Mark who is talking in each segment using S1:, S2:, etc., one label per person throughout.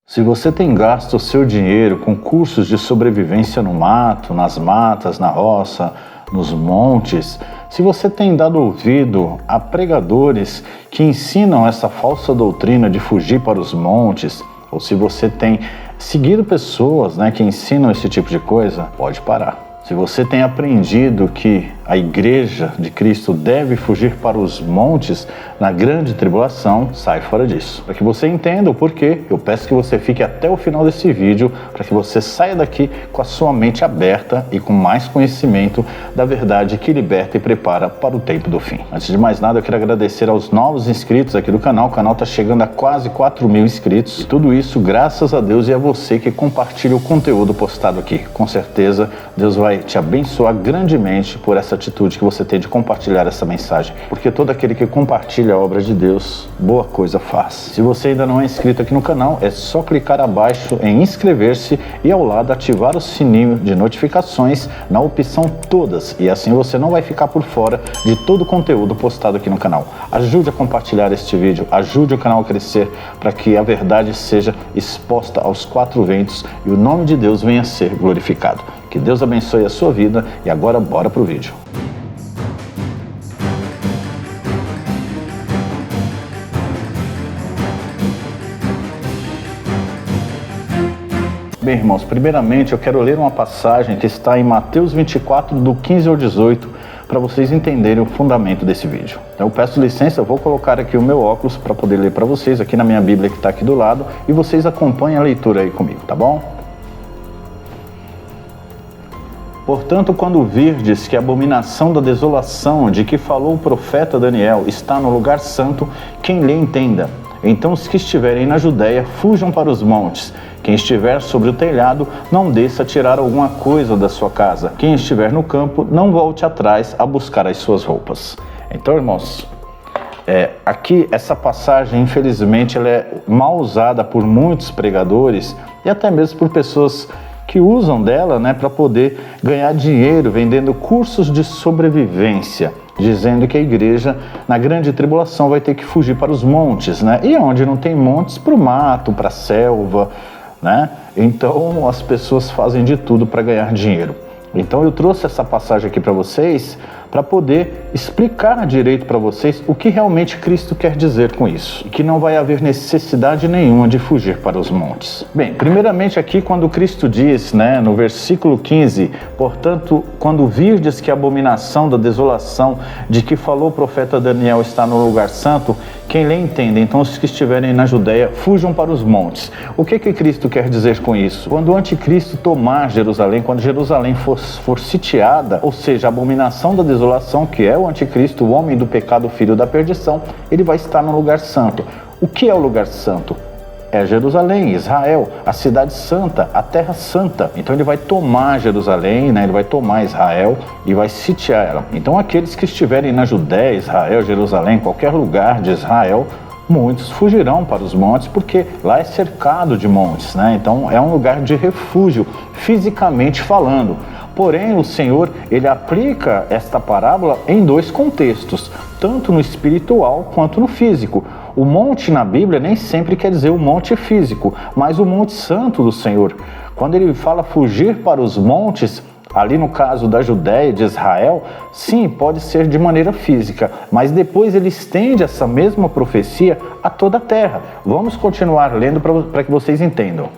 S1: Se você tem gasto o seu dinheiro com cursos de sobrevivência no mato, nas matas, na roça, nos montes, se você tem dado ouvido a pregadores que ensinam essa falsa doutrina de fugir para os montes, ou se você tem seguido pessoas, que ensinam esse tipo de coisa, pode parar. Se você tem aprendido que a igreja de Cristo deve fugir para os montes na grande tribulação, sai fora disso. Para que você entenda o porquê, eu peço que você fique até o final desse vídeo, para que você saia daqui com a sua mente aberta e com mais conhecimento da verdade que liberta e prepara para o tempo do fim. Antes de mais nada, eu quero agradecer aos novos inscritos aqui do canal. O canal está chegando a quase 4.000 inscritos. E tudo isso graças a Deus e a você que compartilha o conteúdo postado aqui. Com certeza, Deus vai te abençoar grandemente por essa atitude que você tem de compartilhar essa mensagem, porque todo aquele que compartilha a obra de Deus, boa coisa faz. Se você ainda não é inscrito aqui no canal, é só clicar abaixo em inscrever-se e ao lado ativar o sininho de notificações na opção todas, e assim você não vai ficar por fora de todo o conteúdo postado aqui no canal. Ajude a compartilhar este vídeo, ajude o canal a crescer para que a verdade seja exposta aos quatro ventos e o nome de Deus venha a ser glorificado. Que Deus abençoe a sua vida e agora bora pro vídeo. Bem, irmãos, primeiramente eu quero ler uma passagem que está em Mateus 24, do 15 ao 18, para vocês entenderem o fundamento desse vídeo. Então eu peço licença, eu vou colocar aqui o meu óculos para poder ler para vocês, aqui na minha Bíblia que está aqui do lado, e vocês acompanhem a leitura aí comigo, tá bom? Portanto, quando virdes que a abominação da desolação de que falou o profeta Daniel está no lugar santo, quem lhe entenda. Então os que estiverem na Judéia fujam para os montes. Quem estiver sobre o telhado, não desça a tirar alguma coisa da sua casa. Quem estiver no campo, não volte atrás a buscar as suas roupas. Então, irmãos, aqui essa passagem, infelizmente, ela é mal usada por muitos pregadores e até mesmo por pessoas que usam dela para poder ganhar dinheiro vendendo cursos de sobrevivência, dizendo que a igreja na grande tribulação vai ter que fugir para os montes, e onde não tem montes, para o mato, para a selva, Então as pessoas fazem de tudo para ganhar dinheiro. Então eu trouxe essa passagem aqui para vocês para poder explicar direito para vocês o que realmente Cristo quer dizer com isso. E que não vai haver necessidade nenhuma de fugir para os montes. Bem, primeiramente aqui quando Cristo diz, no versículo 15, portanto, quando virdes que a abominação da desolação de que falou o profeta Daniel está no lugar santo, quem lhe entende, então os que estiverem na Judéia fujam para os montes. O que Cristo quer dizer com isso? Quando o anticristo tomar Jerusalém, quando Jerusalém for sitiada, ou seja, a abominação da desolação, que é o anticristo, o homem do pecado, o filho da perdição, ele vai estar no lugar santo. O que é o lugar santo? É Jerusalém, Israel, a cidade santa, a terra santa. Então ele vai tomar Jerusalém, ele vai tomar Israel e vai sitiar ela. Então aqueles que estiverem na Judéia, Israel, Jerusalém, qualquer lugar de Israel, muitos fugirão para os montes, porque lá é cercado de montes, Então é um lugar de refúgio, fisicamente falando. Porém, o Senhor, ele aplica esta parábola em dois contextos, tanto no espiritual quanto no físico. O monte na Bíblia nem sempre quer dizer o monte físico, mas o monte santo do Senhor. Quando ele fala fugir para os montes, ali no caso da Judéia, de Israel, sim, pode ser de maneira física, mas depois ele estende essa mesma profecia a toda a terra. Vamos continuar lendo para que vocês entendam.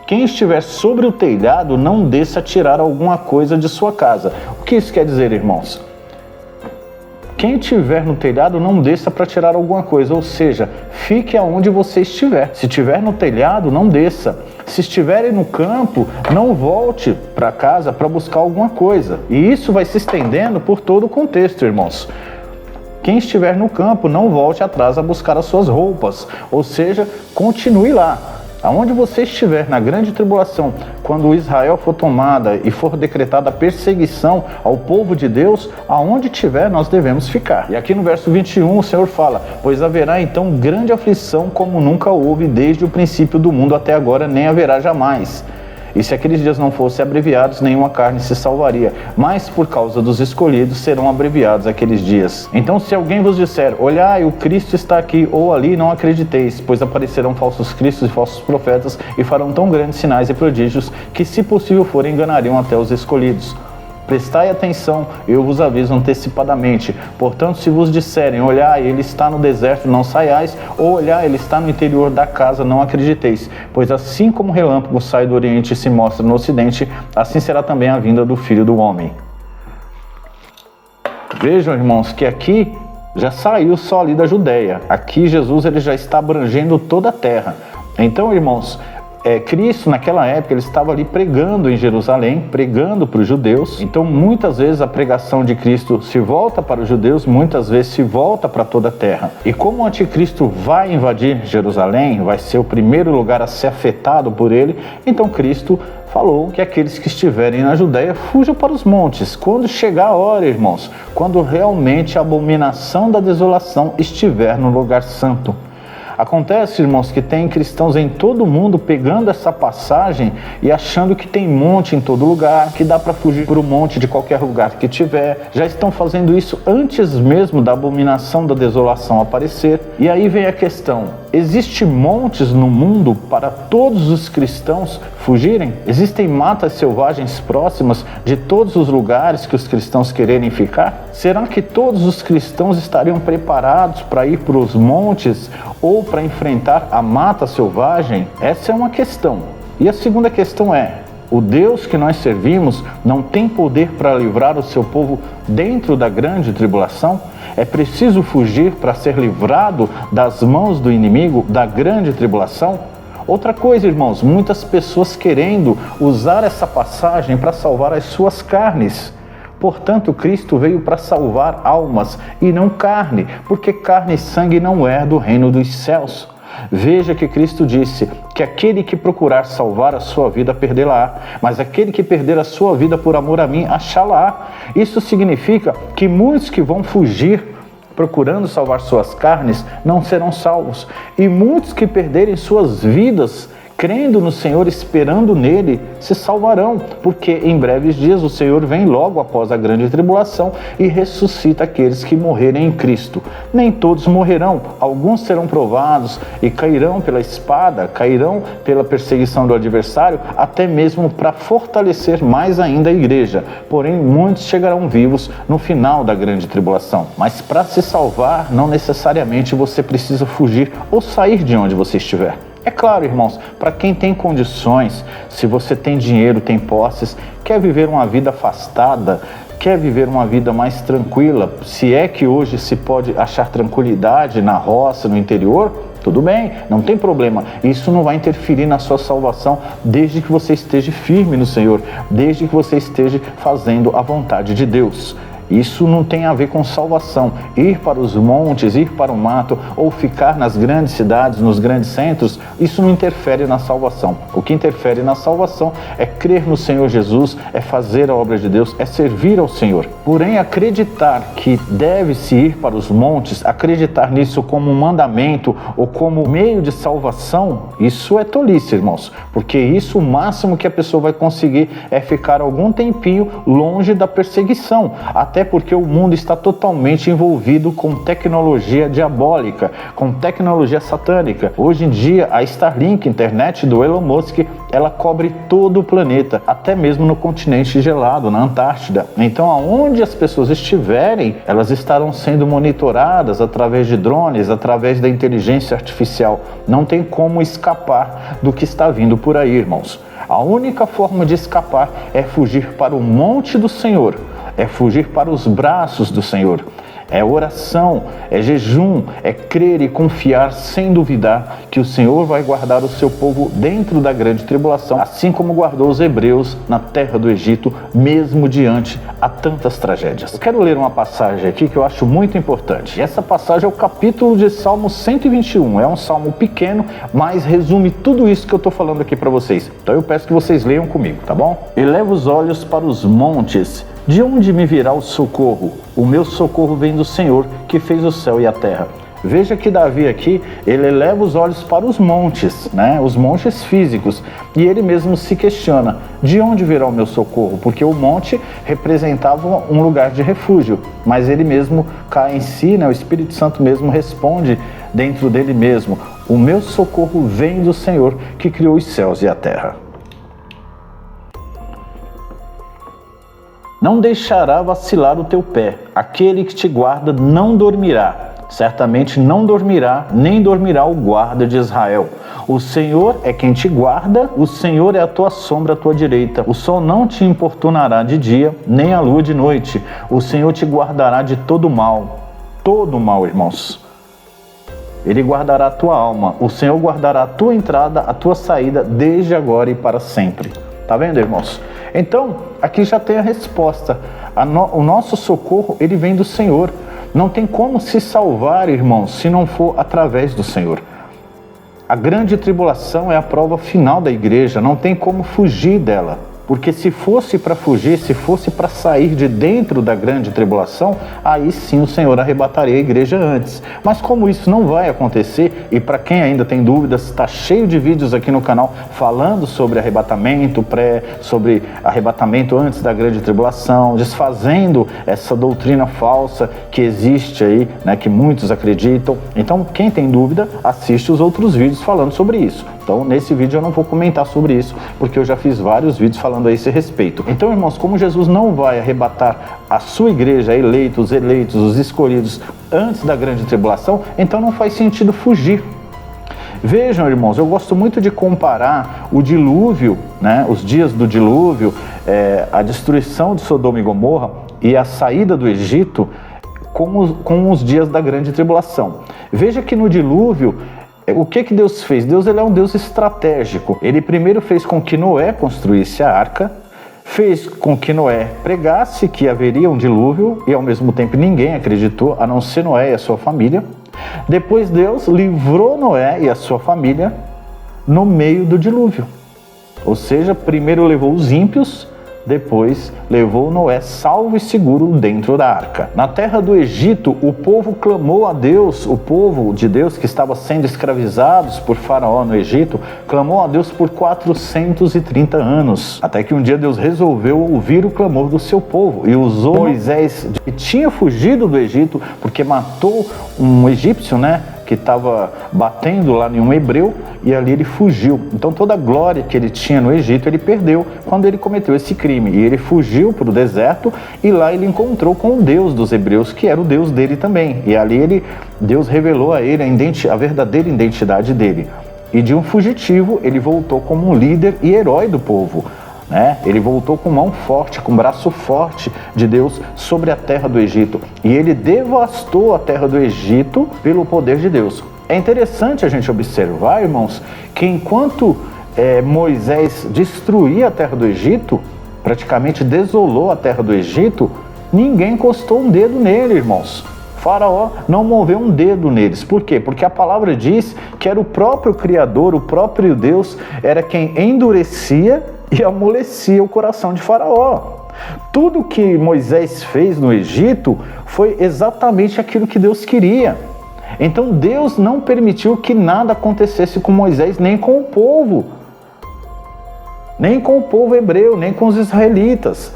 S1: Quem estiver sobre o telhado, não desça a tirar alguma coisa de sua casa. O que isso quer dizer, irmãos? Quem estiver no telhado, não desça para tirar alguma coisa, ou seja, fique aonde você estiver. Se estiver no telhado, não desça. Se estiverem no campo, não volte para casa para buscar alguma coisa. E isso vai se estendendo por todo o contexto, irmãos. Quem estiver no campo, não volte atrás a buscar as suas roupas, ou seja, continue lá. Aonde você estiver na grande tribulação, quando Israel for tomada e for decretada a perseguição ao povo de Deus, aonde tiver nós devemos ficar. E aqui no verso 21 o Senhor fala, pois haverá então grande aflição como nunca houve desde o princípio do mundo até agora, nem haverá jamais. E se aqueles dias não fossem abreviados, nenhuma carne se salvaria. Mas por causa dos escolhidos serão abreviados aqueles dias. Então se alguém vos disser, olhai, o Cristo está aqui ou ali, não acrediteis, pois aparecerão falsos cristos e falsos profetas e farão tão grandes sinais e prodígios que, se possível for, enganariam até os escolhidos. Prestai atenção, eu vos aviso antecipadamente. Portanto, se vos disserem, olhai, ele está no deserto, não saiais, ou olhai, ele está no interior da casa, não acrediteis. Pois assim como o relâmpago sai do oriente e se mostra no ocidente, assim será também a vinda do Filho do Homem. Vejam, irmãos, que aqui já saiu só ali da Judéia. Aqui Jesus ele já está abrangendo toda a terra. Então, irmãos, Cristo naquela época ele estava ali pregando em Jerusalém, pregando para os judeus. Então muitas vezes a pregação de Cristo se volta para os judeus, muitas vezes se volta para toda a terra. E como o anticristo vai invadir Jerusalém, vai ser o primeiro lugar a ser afetado por ele, então Cristo falou que aqueles que estiverem na Judéia fujam para os montes. Quando chegar a hora, irmãos, quando realmente a abominação da desolação estiver no lugar santo. Acontece, irmãos, que tem cristãos em todo o mundo pegando essa passagem e achando que tem monte em todo lugar, que dá para fugir para o monte de qualquer lugar que tiver. Já estão fazendo isso antes mesmo da abominação da desolação aparecer. E aí vem a questão, existe montes no mundo para todos os cristãos fugirem? Existem matas selvagens próximas de todos os lugares que os cristãos quererem ficar? Será que todos os cristãos estariam preparados para ir para os montes ou para enfrentar a mata selvagem? Essa é uma questão. E a segunda questão é, o Deus que nós servimos não tem poder para livrar o seu povo dentro da grande tribulação? É preciso fugir para ser livrado das mãos do inimigo da grande tribulação? Outra coisa, irmãos, muitas pessoas querendo usar essa passagem para salvar as suas carnes. Portanto, Cristo veio para salvar almas e não carne, porque carne e sangue não é do reino dos céus. Veja que Cristo disse que aquele que procurar salvar a sua vida perdê-la-á, mas aquele que perder a sua vida por amor a mim achá-la-á. Isso significa que muitos que vão fugir procurando salvar suas carnes não serão salvos, e muitos que perderem suas vidas crendo no Senhor, esperando nele, se salvarão, porque em breves dias o Senhor vem logo após a grande tribulação e ressuscita aqueles que morrerem em Cristo. Nem todos morrerão, alguns serão provados e cairão pela espada, cairão pela perseguição do adversário, até mesmo para fortalecer mais ainda a igreja. Porém, muitos chegarão vivos no final da grande tribulação. Mas para se salvar, não necessariamente você precisa fugir ou sair de onde você estiver. É claro, irmãos, para quem tem condições, se você tem dinheiro, tem posses, quer viver uma vida afastada, quer viver uma vida mais tranquila, se é que hoje se pode achar tranquilidade na roça, no interior, tudo bem, não tem problema. Isso não vai interferir na sua salvação desde que você esteja firme no Senhor, desde que você esteja fazendo a vontade de Deus. Isso não tem a ver com salvação. Ir para os montes, ir para o mato ou ficar nas grandes cidades, nos grandes centros, isso não interfere na salvação. O que interfere na salvação é crer no Senhor Jesus, é fazer a obra de Deus, é servir ao Senhor. Porém, acreditar que deve-se ir para os montes, acreditar nisso como um mandamento ou como meio de salvação, isso é tolice, irmãos. Porque isso, o máximo que a pessoa vai conseguir é ficar algum tempinho longe da perseguição. Até porque o mundo está totalmente envolvido com tecnologia diabólica, com tecnologia satânica. Hoje em dia, a Starlink, internet do Elon Musk, ela cobre todo o planeta, até mesmo no continente gelado, na Antártida. Então, aonde as pessoas estiverem, elas estarão sendo monitoradas através de drones, através da inteligência artificial. Não tem como escapar do que está vindo por aí, irmãos. A única forma de escapar é fugir para o monte do Senhor, é fugir para os braços do Senhor. É oração, é jejum, é crer e confiar sem duvidar que o Senhor vai guardar o seu povo dentro da grande tribulação, assim como guardou os hebreus na terra do Egito, mesmo diante a tantas tragédias. Eu quero ler uma passagem aqui que eu acho muito importante. Essa passagem é o capítulo de Salmo 121. É um salmo pequeno, mas resume tudo isso que eu estou falando aqui para vocês. Então eu peço que vocês leiam comigo, tá bom? Eleva os olhos para os montes. De onde me virá o socorro? O meu socorro vem do Senhor, que fez o céu e a terra. Veja que Davi aqui, ele eleva os olhos para os montes, né? Os montes físicos, e ele mesmo se questiona, de onde virá o meu socorro? Porque o monte representava um lugar de refúgio, mas ele mesmo cai em si, né? O Espírito Santo mesmo responde dentro dele mesmo, o meu socorro vem do Senhor que criou os céus e a terra. Não deixará vacilar o teu pé, aquele que te guarda não dormirá. Certamente não dormirá, nem dormirá o guarda de Israel. O Senhor é quem te guarda, o Senhor é a tua sombra à tua direita. O sol não te importunará de dia, nem a lua de noite. O Senhor te guardará de todo mal, irmãos. Ele guardará a tua alma, o Senhor guardará a tua entrada, a tua saída, desde agora e para sempre. Tá vendo, irmãos? Então, aqui já tem a resposta. O nosso socorro, ele vem do Senhor. Não tem como se salvar, irmãos, se não for através do Senhor. A grande tribulação é a prova final da igreja, não tem como fugir dela. Porque se fosse para fugir, se fosse para sair de dentro da grande tribulação, aí sim o Senhor arrebataria a igreja antes. Mas como isso não vai acontecer, e para quem ainda tem dúvidas, está cheio de vídeos aqui no canal falando sobre arrebatamento, sobre arrebatamento antes da grande tribulação, desfazendo essa doutrina falsa que existe aí, né, que muitos acreditam. Então, quem tem dúvida, assiste os outros vídeos falando sobre isso. Então, nesse vídeo eu não vou comentar sobre isso, porque eu já fiz vários vídeos falando a esse respeito. Então, irmãos, como Jesus não vai arrebatar a sua igreja, os eleitos, os escolhidos, antes da grande tribulação, então não faz sentido fugir. Vejam, irmãos, eu gosto muito de comparar o dilúvio, né, os dias do dilúvio, a destruição de Sodoma e Gomorra e a saída do Egito com os dias da grande tribulação. Veja que no dilúvio, o que Deus fez? Deus, ele é um Deus estratégico. Ele primeiro fez com que Noé construísse a arca, fez com que Noé pregasse que haveria um dilúvio e ao mesmo tempo ninguém acreditou, a não ser Noé e a sua família. Depois Deus livrou Noé e a sua família no meio do dilúvio. Ou seja, primeiro levou os ímpios, depois levou Noé salvo e seguro dentro da arca. Na terra do Egito, o povo clamou a Deus, o povo de Deus que estava sendo escravizados por Faraó no Egito, clamou a Deus por 430 anos. Até que um dia Deus resolveu ouvir o clamor do seu povo e usou Moisés, que tinha fugido do Egito porque matou um egípcio, né? Que estava batendo lá em um hebreu, e ali ele fugiu. Então toda a glória que ele tinha no Egito, ele perdeu quando ele cometeu esse crime. E ele fugiu para o deserto, e lá ele encontrou com o Deus dos hebreus, que era o Deus dele também. E ali Deus revelou a ele a verdadeira identidade dele. E de um fugitivo, ele voltou como um líder e herói do povo. Ele voltou com mão forte, com braço forte de Deus sobre a terra do Egito. E ele devastou a terra do Egito pelo poder de Deus. É interessante a gente observar, irmãos, que enquanto Moisés destruía a terra do Egito, praticamente desolou a terra do Egito, ninguém encostou um dedo nele, irmãos. Faraó não moveu um dedo neles. Por quê? Porque a palavra diz que era o próprio Criador, o próprio Deus, era quem endurecia e amolecia o coração de Faraó. Tudo que Moisés fez no Egito foi exatamente aquilo que Deus queria. Então Deus não permitiu que nada acontecesse com Moisés, nem com o povo hebreu, nem com os israelitas.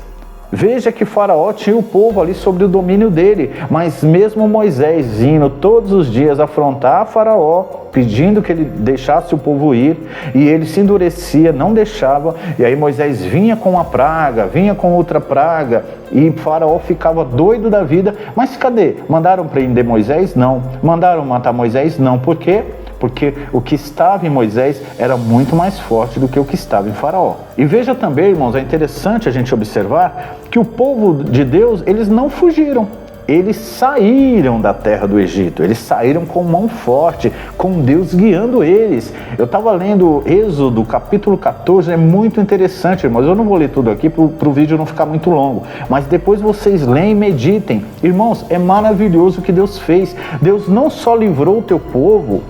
S1: Veja que Faraó tinha o povo ali sob o domínio dele, mas mesmo Moisés indo todos os dias afrontar Faraó, pedindo que ele deixasse o povo ir, e ele se endurecia, não deixava, e aí Moisés vinha com uma praga, vinha com outra praga, e Faraó ficava doido da vida. Mas cadê? Mandaram prender Moisés? Não. Mandaram matar Moisés? Não. Por quê? Porque o que estava em Moisés era muito mais forte do que o que estava em Faraó. E veja também, irmãos, é interessante a gente observar que o povo de Deus, eles não fugiram. Eles saíram da terra do Egito, eles saíram com mão forte, com Deus guiando eles. Eu estava lendo Êxodo, capítulo 14, é muito interessante, irmãos. Eu não vou ler tudo aqui para o vídeo não ficar muito longo, mas depois vocês leem e meditem. Irmãos, é maravilhoso o que Deus fez. Deus não só livrou o teu povo,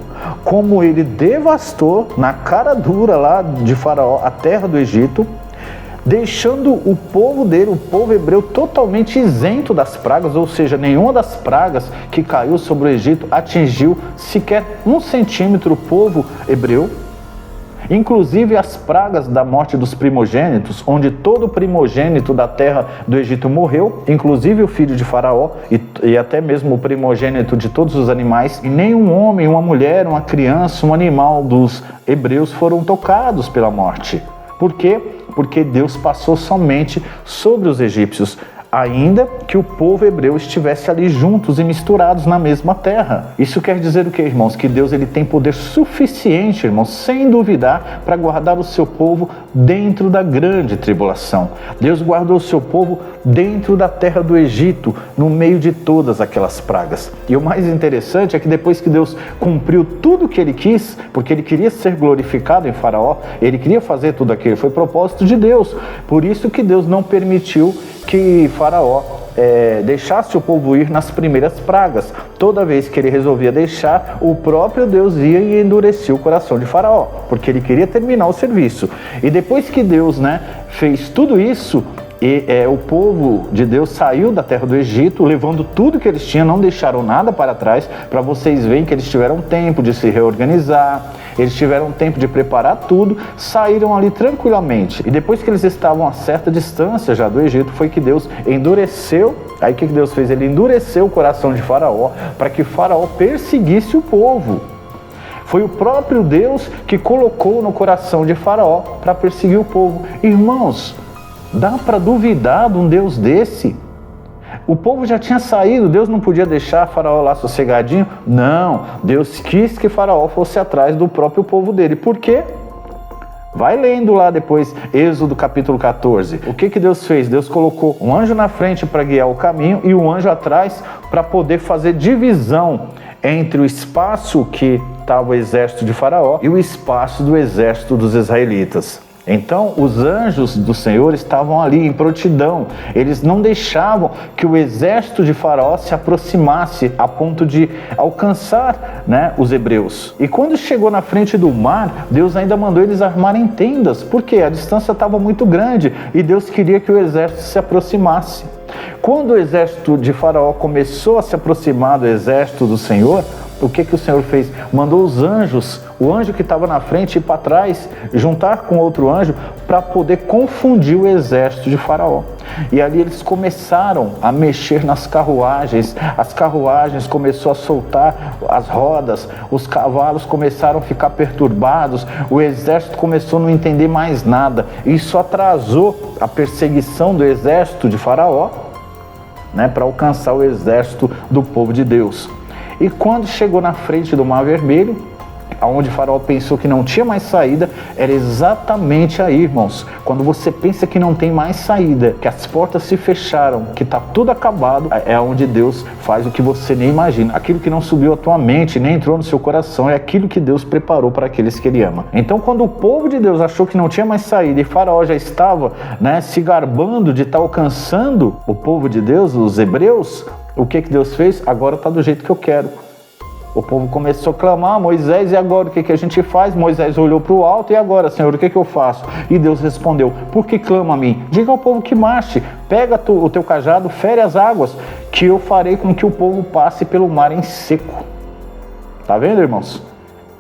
S1: como ele devastou na cara dura lá de Faraó a terra do Egito. deixando o povo dele, o povo hebreu, totalmente isento das pragas, ou seja, nenhuma das pragas que caiu sobre o Egito atingiu sequer 1 centímetro o povo hebreu. Inclusive as pragas da morte dos primogênitos, onde todo primogênito da terra do Egito morreu, inclusive o filho de Faraó e até mesmo o primogênito de todos os animais, e nenhum homem, uma mulher, uma criança, um animal dos hebreus foram tocados pela morte. Por quê? Porque Deus passou somente sobre os egípcios, ainda que o povo hebreu estivesse ali juntos e misturados na mesma terra. Isso quer dizer o que, irmãos? Que Deus ele tem poder suficiente, irmãos, sem duvidar, para guardar o seu povo dentro da grande tribulação. Deus guardou o seu povo dentro da terra do Egito, no meio de todas aquelas pragas. E o mais interessante é que depois que Deus cumpriu tudo o que ele quis, porque ele queria ser glorificado em Faraó, ele queria fazer tudo aquilo, foi propósito de Deus. Por isso que Deus não permitiu que Faraó deixasse o povo ir nas primeiras pragas. Toda vez que ele resolvia deixar, o próprio Deus ia e endurecia o coração de Faraó, porque ele queria terminar o serviço. E depois que Deus fez tudo isso, o povo de Deus saiu da terra do Egito, levando tudo que eles tinham, não deixaram nada para trás, para vocês verem que eles tiveram tempo de se reorganizar, eles tiveram tempo de preparar tudo, saíram ali tranquilamente. E depois que eles estavam a certa distância já do Egito, foi que Deus endureceu. Aí o que Deus fez? Ele endureceu o coração de Faraó, para que Faraó perseguisse o povo. Foi o próprio Deus que colocou no coração de Faraó para perseguir o povo. Irmãos, dá para duvidar de um Deus desse? O povo já tinha saído, Deus não podia deixar Faraó lá sossegadinho? Não, Deus quis que Faraó fosse atrás do próprio povo dele. Por quê? Vai lendo lá depois, Êxodo capítulo 14. O que Deus fez? Deus colocou um anjo na frente para guiar o caminho e um anjo atrás para poder fazer divisão entre o espaço que estava o exército de Faraó e o espaço do exército dos israelitas. Então os anjos do Senhor estavam ali em prontidão, eles não deixavam que o exército de Faraó se aproximasse a ponto de alcançar os hebreus. E quando chegou na frente do mar, Deus ainda mandou eles armarem tendas, porque a distância estava muito grande e Deus queria que o exército se aproximasse. Quando o exército de Faraó começou a se aproximar do exército do Senhor, o que o Senhor fez? Mandou os anjos, o anjo que estava na frente ir para trás, juntar com outro anjo para poder confundir o exército de Faraó. E ali eles começaram a mexer nas carruagens, as carruagens começaram a soltar as rodas, os cavalos começaram a ficar perturbados, o exército começou a não entender mais nada. Isso atrasou a perseguição do exército de Faraó, para alcançar o exército do povo de Deus. E quando chegou na frente do Mar Vermelho, onde Faraó pensou que não tinha mais saída, era exatamente aí, irmãos, quando você pensa que não tem mais saída, que as portas se fecharam, que está tudo acabado, é onde Deus faz o que você nem imagina. Aquilo que não subiu à tua mente, nem entrou no seu coração, é aquilo que Deus preparou para aqueles que Ele ama. Então, quando o povo de Deus achou que não tinha mais saída e Faraó já estava se garbando de estar alcançando o povo de Deus, os hebreus, o que Deus fez? Agora está do jeito que eu quero. O povo começou a clamar: Moisés, e agora o que a gente faz? Moisés olhou para o alto: e agora, Senhor, o que eu faço? E Deus respondeu: por que clama a mim? Diga ao povo que marche, pega o teu cajado, fere as águas, que eu farei com que o povo passe pelo mar em seco. Tá vendo, irmãos?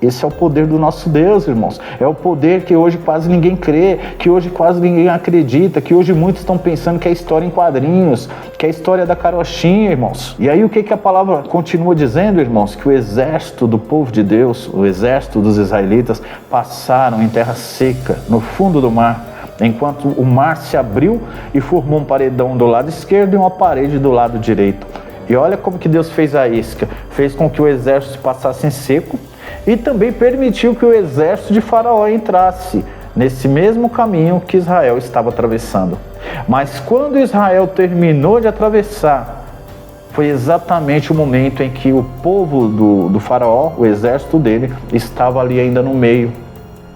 S1: Esse é o poder do nosso Deus, irmãos. É o poder que hoje quase ninguém crê, que hoje quase ninguém acredita, que hoje muitos estão pensando que é história em quadrinhos, que é a história da carochinha, irmãos. E aí o que a palavra continua dizendo, irmãos? Que o exército do povo de Deus, o exército dos israelitas, passaram em terra seca, no fundo do mar, enquanto o mar se abriu e formou um paredão do lado esquerdo e uma parede do lado direito. E olha como que Deus fez a isca. Fez com que o exército passasse em seco, e também permitiu que o exército de Faraó entrasse nesse mesmo caminho que Israel estava atravessando. Mas quando Israel terminou de atravessar, foi exatamente o momento em que o povo do Faraó, o exército dele, estava ali ainda no meio.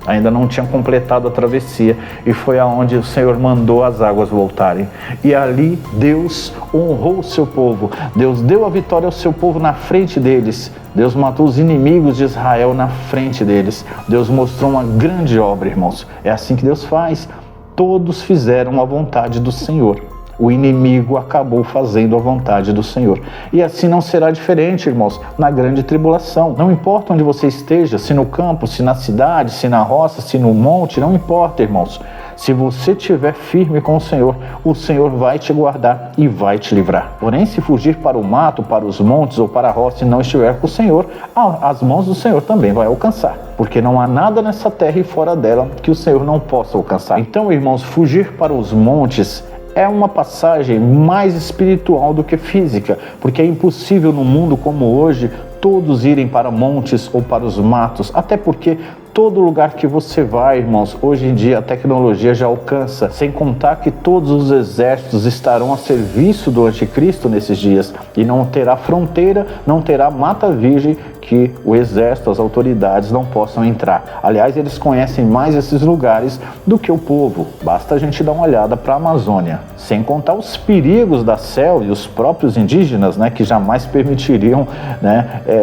S1: Ainda não tinha completado a travessia, e foi aonde o Senhor mandou as águas voltarem. E ali Deus honrou o seu povo, Deus deu a vitória ao seu povo na frente deles, Deus matou os inimigos de Israel na frente deles, Deus mostrou uma grande obra, irmãos. É assim que Deus faz. todos fizeram a vontade do Senhor. O inimigo acabou fazendo a vontade do Senhor. E assim não será diferente, irmãos, na grande tribulação. Não importa onde você esteja, se no campo, se na cidade, se na roça, se no monte, não importa, irmãos. Se você estiver firme com o Senhor vai te guardar e vai te livrar. Porém, se fugir para o mato, para os montes ou para a roça e não estiver com o Senhor, as mãos do Senhor também vai alcançar. Porque não há nada nessa terra e fora dela que o Senhor não possa alcançar. Então, irmãos, fugir para os montes é uma passagem mais espiritual do que física, porque é impossível no mundo como hoje todos irem para montes ou para os matos, até porque todo lugar que você vai, irmãos, hoje em dia a tecnologia já alcança, sem contar que todos os exércitos estarão a serviço do anticristo nesses dias, e não terá fronteira, não terá mata virgem que o exército, as autoridades não possam entrar. Aliás, eles conhecem mais esses lugares do que o povo. Basta a gente dar uma olhada para a Amazônia. Sem contar os perigos da selva e os próprios indígenas, que jamais permitiriam,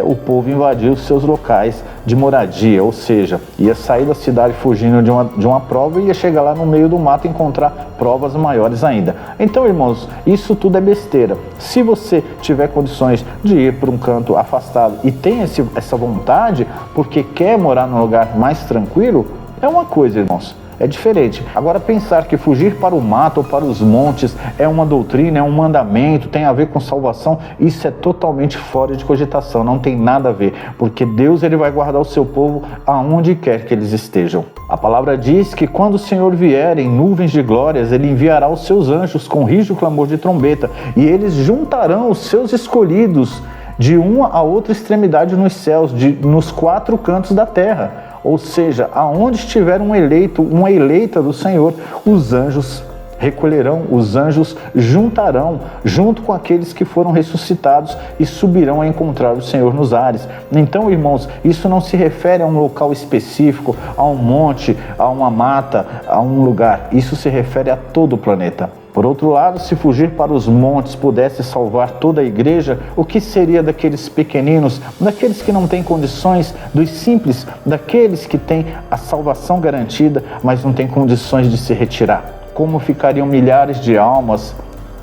S1: o povo invadir os seus locais de moradia, ou seja, ia sair da cidade fugindo de uma prova e ia chegar lá no meio do mato e encontrar provas maiores ainda. Então, irmãos, isso tudo é besteira. Se você tiver condições de ir para um canto afastado e tem essa vontade, porque quer morar num lugar mais tranquilo, é uma coisa, irmãos. É diferente. Agora, pensar que fugir para o mato ou para os montes é uma doutrina, é um mandamento, tem a ver com salvação, isso é totalmente fora de cogitação, não tem nada a ver, porque Deus ele vai guardar o seu povo aonde quer que eles estejam. A palavra diz que quando o Senhor vier em nuvens de glórias, ele enviará os seus anjos com rijo clamor de trombeta, e eles juntarão os seus escolhidos de uma a outra extremidade nos céus, nos 4 cantos da terra. Ou seja, aonde estiver um eleito, uma eleita do Senhor, os anjos recolherão, os anjos juntarão junto com aqueles que foram ressuscitados e subirão a encontrar o Senhor nos ares. Então, irmãos, isso não se refere a um local específico, a um monte, a uma mata, a um lugar. Isso se refere a todo o planeta. Por outro lado, se fugir para os montes pudesse salvar toda a igreja, o que seria daqueles pequeninos, daqueles que não têm condições, dos simples, daqueles que têm a salvação garantida, mas não têm condições de se retirar? Como ficariam milhares de almas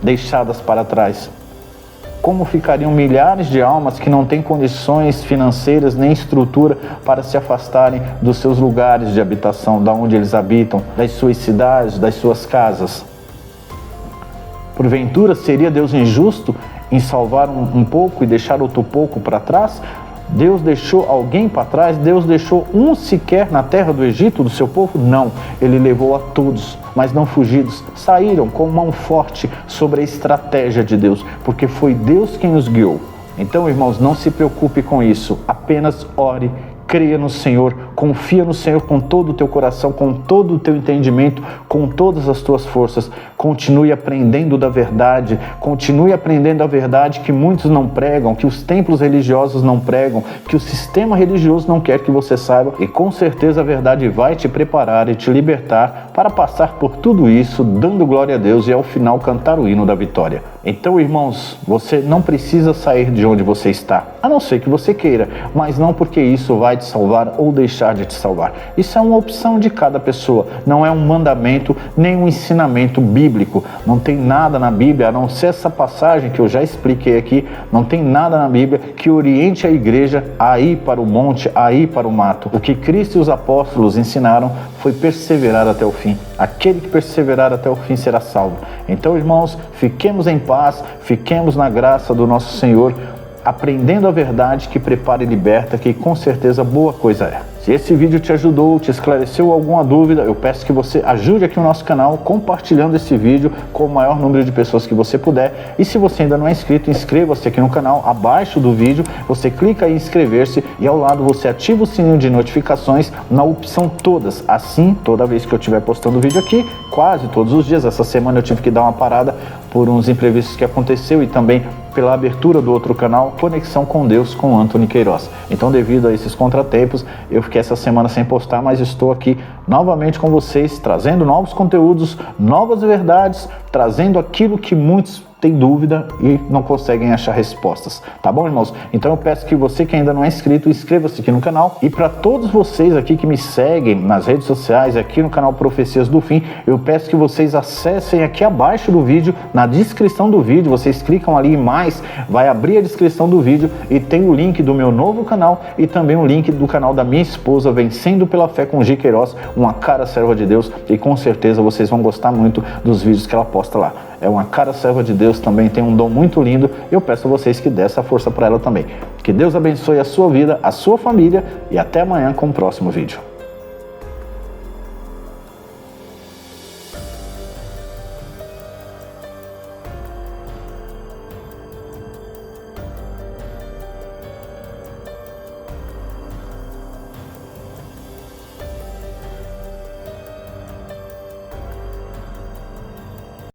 S1: deixadas para trás? Como ficariam milhares de almas que não têm condições financeiras nem estrutura para se afastarem dos seus lugares de habitação, da onde eles habitam, das suas cidades, das suas casas? Porventura, seria Deus injusto em salvar um pouco e deixar outro pouco para trás? Deus deixou alguém para trás? Deus deixou um sequer na terra do Egito, do seu povo? Não, ele levou a todos, mas não fugidos. Saíram com mão forte sobre a estratégia de Deus, porque foi Deus quem os guiou. Então, irmãos, não se preocupe com isso, apenas ore, creia no Senhor, confia no Senhor com todo o teu coração, com todo o teu entendimento, com todas as tuas forças. Continue aprendendo da verdade, continue aprendendo a verdade que muitos não pregam, que os templos religiosos não pregam, que o sistema religioso não quer que você saiba, e com certeza a verdade vai te preparar e te libertar para passar por tudo isso, dando glória a Deus e ao final cantar o hino da vitória. Então, irmãos, você não precisa sair de onde você está, a não ser que você queira, mas não porque isso vai te salvar ou deixar de te salvar. Isso é uma opção de cada pessoa, não é um mandamento nem um ensinamento bíblico. Não tem nada na Bíblia, a não ser essa passagem que eu já expliquei aqui, não tem nada na Bíblia que oriente a igreja a ir para o monte, a ir para o mato. O que Cristo e os apóstolos ensinaram foi perseverar até o fim. Aquele que perseverar até o fim será salvo. Então, irmãos, fiquemos em paz, fiquemos na graça do nosso Senhor, aprendendo a verdade que prepara e liberta, que com certeza boa coisa é. Se esse vídeo te ajudou, te esclareceu alguma dúvida, eu peço que você ajude aqui o nosso canal compartilhando esse vídeo com o maior número de pessoas que você puder. E se você ainda não é inscrito, inscreva-se aqui no canal. Abaixo do vídeo você clica em inscrever-se e ao lado você ativa o sininho de notificações na opção todas. Assim, toda vez que eu estiver postando vídeo aqui, quase todos os dias, essa semana eu tive que dar uma parada por uns imprevistos que aconteceu e também pela abertura do outro canal, Conexão com Deus, com Antony Queiroz. Então, devido a esses contratempos, eu fiquei essa semana sem postar, mas estou aqui novamente com vocês, trazendo novos conteúdos, novas verdades, trazendo aquilo que muitos tem dúvida e não conseguem achar respostas, tá bom, irmãos? Então eu peço que você que ainda não é inscrito, inscreva-se aqui no canal, e para todos vocês aqui que me seguem nas redes sociais, aqui no canal Profecias do Fim, eu peço que vocês acessem aqui abaixo do vídeo, na descrição do vídeo, vocês clicam ali em mais, vai abrir a descrição do vídeo e tem o link do meu novo canal e também o link do canal da minha esposa, Vencendo pela Fé com Gi Queiroz, uma cara serva de Deus, e com certeza vocês vão gostar muito dos vídeos que ela posta lá. É uma cara serva de Deus, também tem um dom muito lindo, e eu peço a vocês que dê essa força para ela também. Que Deus abençoe a sua vida, a sua família, e até amanhã com o próximo vídeo.